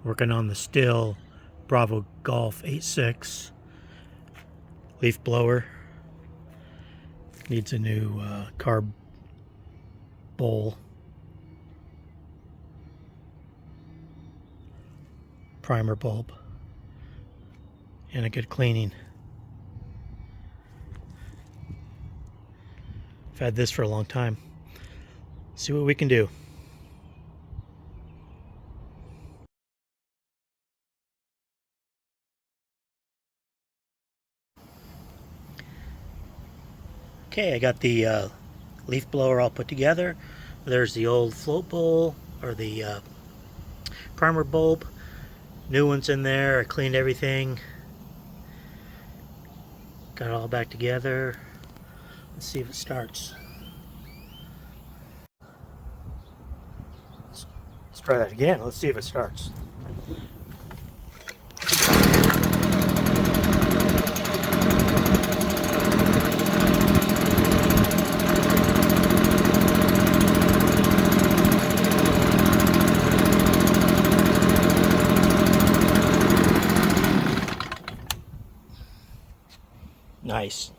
Working on the Stihl Bravo Golf 86 leaf blower. Needs a new carb bowl, primer bulb, and a good cleaning. I've had this for a long time. See what we can do. Okay, I got the leaf blower all put together. There's the old float bowl, or the primer bulb. New one's in there. I cleaned everything. Got it all back together. Let's see if it starts. Let's try that again. Let's see if it starts. Nice.